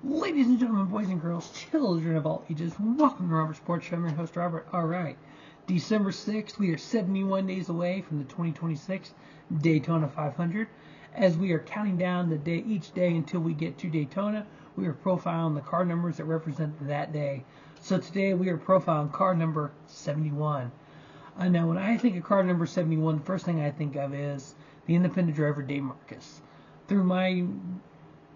Ladies and gentlemen, boys and girls, children of all ages, welcome to Robert Sports Show. I'm your host, Robert. All right, December 6th, we are 71 days away from the 2026 Daytona 500. As we are counting down the day each day until we get to Daytona, we are profiling the car numbers that represent that day. So today we are profiling car number 71. Now, when I think of car number 71, the first thing I think of is the independent driver, Dave Marcus. Through my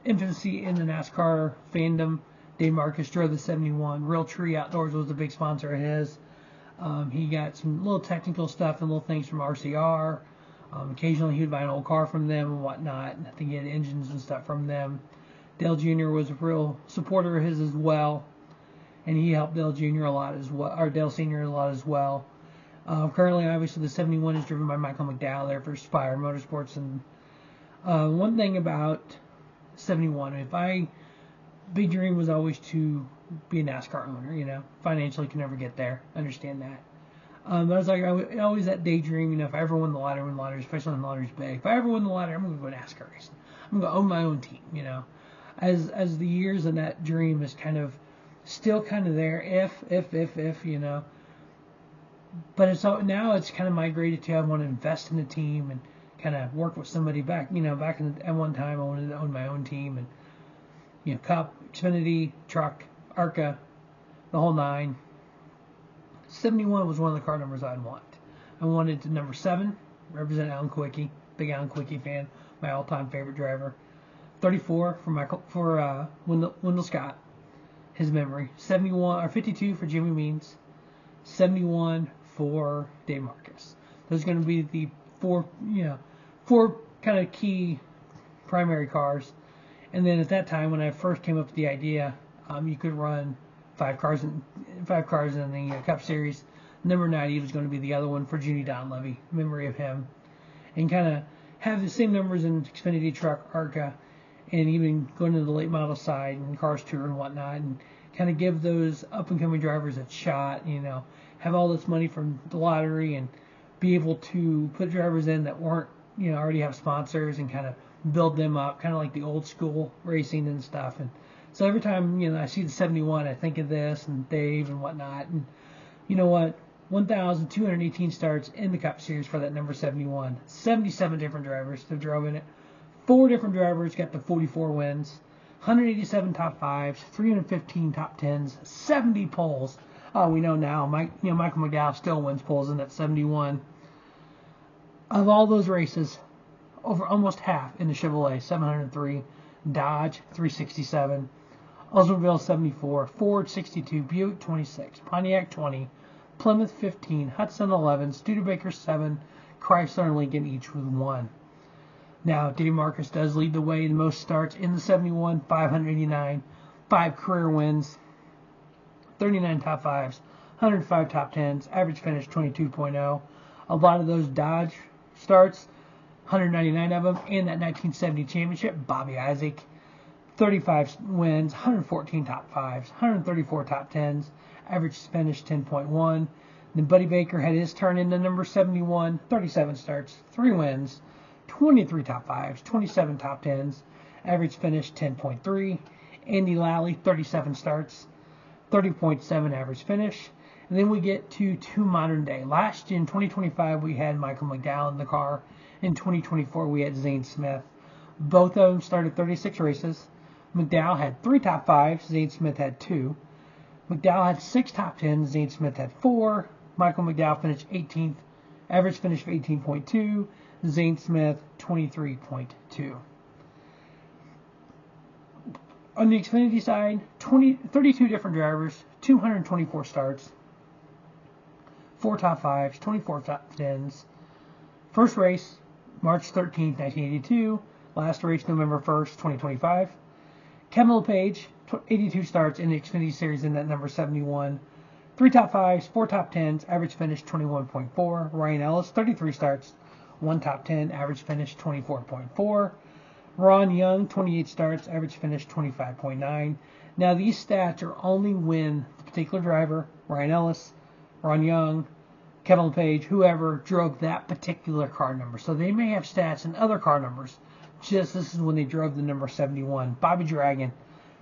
infancy in the NASCAR fandom, Dave Marcus drove the 71. Real Tree Outdoors was a big sponsor of his. He got some little technical stuff and little things from RCR. Occasionally he would buy an old car from them and whatnot. And I think he had engines and stuff from them. Dale Jr. was a real supporter of his as well. And he helped Dale Jr. a lot as well, or Dale Sr. a lot as well. Currently, obviously, the 71 is driven by Michael McDowell there for Spire Motorsports. And one thing about 71, big dream was always to be a NASCAR owner, financially can never get there, understand that. But I was like, always that daydream, if I ever won the lottery, especially when the lottery's big, if I ever win the lottery, I'm going to go NASCAR racing. I'm going to own my own team, As the years of that dream is kind of still kind of there, if, but now it's kind of migrated to I want to invest in a team and kind of work with somebody back at one time I wanted to own my own team and Cup, Xfinity, truck, ARCA, the whole nine. 71 was one of the car numbers I'd want. I wanted to number 7 represent Alan Quickie, big Alan Quickie fan, my all-time favorite driver. 34 for Wendell Scott, his memory. 71 or 52 for Jimmy Means. 71 for Dave Marcus. Those are going to be the four kind of key primary cars. And then at that time, when I first came up with the idea, you could run 5 cars in the Cup Series. Number 90 was going to be the other one for Judy Donlevy, memory of him, and kind of have the same numbers in Xfinity, truck, ARCA, and even going to the late model side and Cars Tour and whatnot, and kind of give those up and coming drivers a shot. Have all this money from the lottery and be able to put drivers in that weren't, already have sponsors and kind of build them up, kind of like the old school racing and stuff. And so every time, I see the 71, I think of this and Dave and whatnot. And you know what? 1,218 starts in the Cup Series for that number 71. 77 different drivers have drove in it. 4 different drivers got the 44 wins. 187 top 5s, 315 top 10s, 70 poles. Oh, we know now, Michael McDowell still wins poles in that 71. Of all those races, over almost half in the Chevrolet, 703, Dodge, 367, Oldsmobile, 74, Ford, 62, Buick, 26, Pontiac, 20, Plymouth, 15, Hudson, 11, Studebaker, 7, Chrysler and Lincoln, each with 1. Now, Dave Marcus does lead the way in most starts in the 71, 589, 5 career wins, 39 top 5s, 105 top 10s, average finish 22.0. A lot of those Dodge starts, 199 of them, in that 1970 championship, Bobby Isaac, 35 wins, 114 top 5s, 134 top 10s, average finish 10.1. Then Buddy Baker had his turn into number 71, 37 starts, 3 wins, 23 top 5s, 27 top 10s, average finish 10.3. Andy Lally, 37 starts, 30.7 average finish. And then we get to modern day. Last year in 2025, we had Michael McDowell in the car. In 2024, we had Zane Smith. Both of them started 36 races. McDowell had 3 top 5s. Zane Smith had 2. McDowell had 6 top 10s. Zane Smith had 4. Michael McDowell finished 18th. Average finish of 18.2. Zane Smith, 23.2. On the Xfinity side, 32 different drivers, 224 starts, 4 top 5s, 24 top 10s. First race, March 13th, 1982. Last race, November 1st, 2025. Kevin LePage, 82 starts in the Xfinity Series in that number 71. 3 top 5s, 4 top 10s, average finish 21.4. Ryan Ellis, 33 starts, 1 top 10, average finish 24.4. Ron Young, 28 starts, average finish 25.9. Now these stats are only when the particular driver, Ryan Ellis, Ron Young, Kevin LePage, whoever drove that particular car number. So they may have stats in other car numbers. Just this is when they drove the number 71. Bobby Dragon,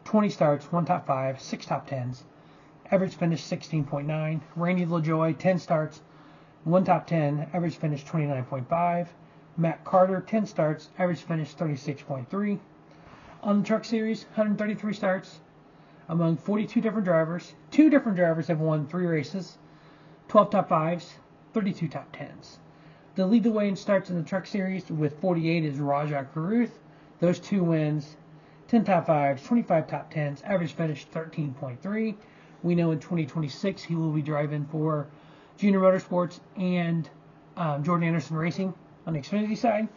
20 starts, 1 top 5, 6 top 10s. Average finish 16.9. Randy LaJoie, 10 starts, 1 top 10, average finish 29.5. Matt Carter, 10 starts, average finish 36.3. On the Truck Series, 133 starts among 42 different drivers. 2 different drivers have won 3 races, 12 top 5s, 32 top 10s. The lead the way in starts in the Truck Series with 48 is Rajah Caruth. Those 2 wins, 10 top 5s, 25 top 10s, average finish 13.3. We know in 2026 he will be driving for Junior Motorsports and Jordan Anderson Racing on the Xfinity side.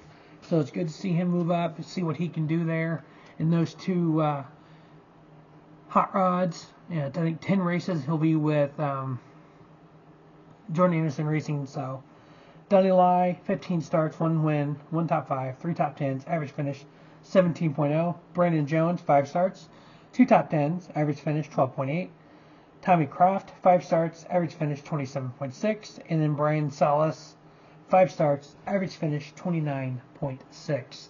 So it's good to see him move up and see what he can do there in those 2 hot rods. I think 10 races he'll be with Jordan Anderson Racing. So Dudley Lai, 15 starts, 1 win, 1 top 5, 3 top 10s, average finish 17.0. Brandon Jones, 5 starts, 2 top 10s, average finish 12.8. Tommy Croft, 5 starts, average finish 27.6. And then Brian Salas, 5 starts, average finish 29.6.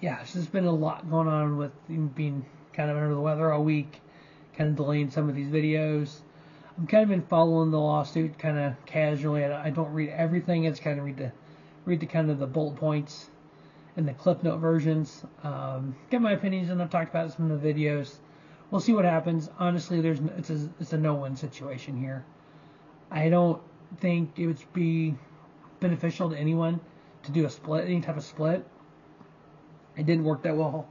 There's just been a lot going on with being kind of under the weather all week, kind of delaying some of these videos. I've kind of been following the lawsuit kind of casually. I don't read everything. It's kind of read the kind of the bullet points and the clip note versions. Get my opinions, and I've talked about some of the videos. We'll see what happens. Honestly, it's a no-win situation here. I don't think it would be beneficial to anyone to do a split, any type of split. It didn't work that well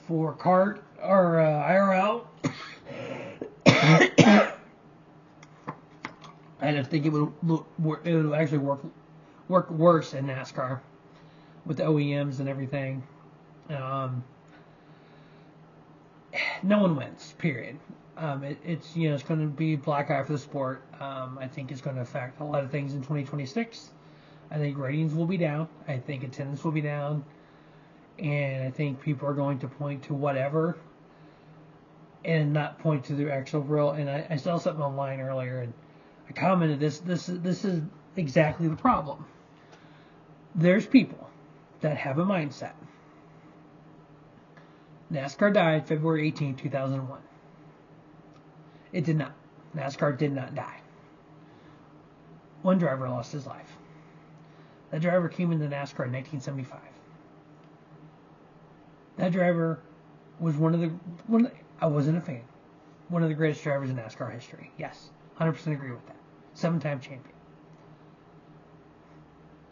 for CART or IRL. I don't think it would actually work worse in NASCAR with the OEMs and everything. No one wins, period. It's going to be black eye for the sport. I think it's going to affect a lot of things in 2026. I think ratings will be down. I think attendance will be down. And I think people are going to point to whatever and not point to the actual real. And I saw something online earlier, and I commented this is exactly the problem. There's people that have a mindset. NASCAR died February 18, 2001. It did not. NASCAR did not die. One driver lost his life. That driver came into NASCAR in 1975. That driver was I wasn't a fan. One of the greatest drivers in NASCAR history. Yes, 100% agree with that. 7-time champion.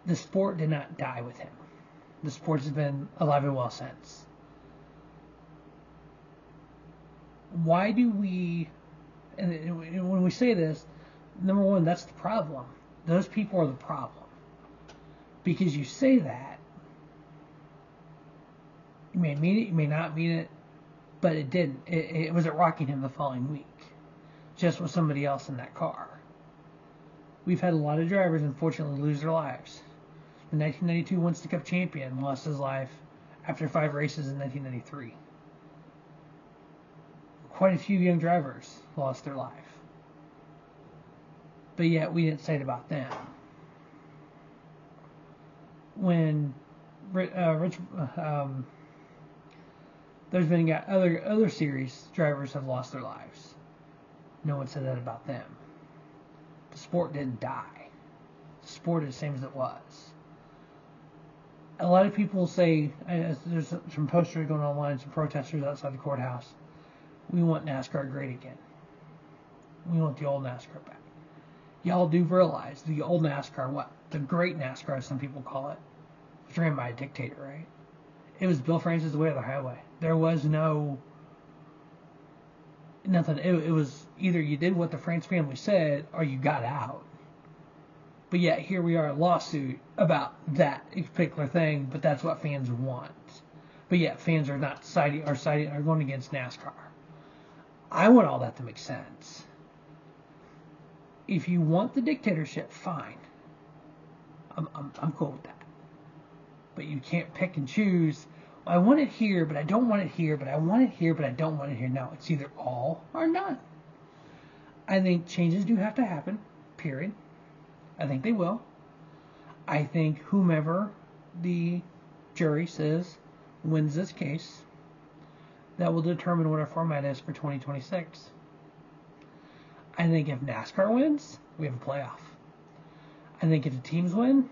The sport did not die with him. The sport has been alive and well since. Why do we, and when we say this, number one, that's the problem. Those people are the problem. Because you say that, you may mean it, you may not mean it, but it didn't. It was at Rockingham the following week, just with somebody else in that car. We've had a lot of drivers, unfortunately, lose their lives. The 1992 Winston Cup champion lost his life after 5 races in 1993. Quite a few young drivers lost their life. But yet we didn't say it about them. When there's been other series drivers have lost their lives. No one said that about them. The sport didn't die. The sport is the same as it was. A lot of people say, there's some posters going online, some protesters outside the courthouse. We want NASCAR great again. We want the old NASCAR back. Y'all do realize the old NASCAR, the great NASCAR, as some people call it, was ran by a dictator, right? It was Bill Francis' way of the highway. There was nothing. It was either you did what the France family said or you got out. But yet here we are, a lawsuit about that particular thing, but that's what fans want. But yet fans are not are going against NASCAR. I want all that to make sense. If you want the dictatorship, fine. I'm cool with that. But you can't pick and choose. I want it here, but I don't want it here, but I want it here, but I don't want it here. No, it's either all or none. I think changes do have to happen, period. I think they will. I think whomever the jury says wins this case, that will determine what our format is for 2026. I think if NASCAR wins, we have a playoff. I think if the teams win,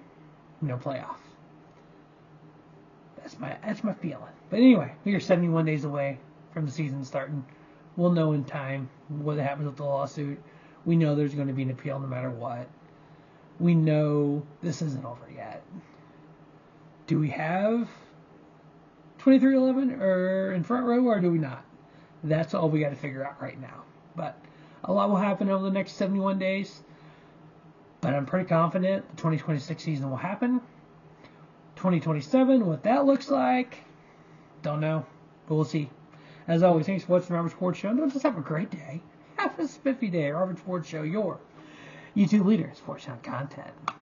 no playoff. That's my feeling. But anyway, we are 71 days away from the season starting. We'll know in time what happens with the lawsuit. We know there's going to be an appeal no matter what. We know this isn't over yet. Do we have 2311 or in front row, or do we not? That's all we got to figure out right now. But a lot will happen over the next 71 days. But I'm pretty confident the 2026 season will happen. 2027, what that looks like, don't know, but we'll see. As always, thanks for watching the Robert Sports Show. Don't just have a great day. Have a spiffy day. Robert Sports Show, your YouTube leader in sports content.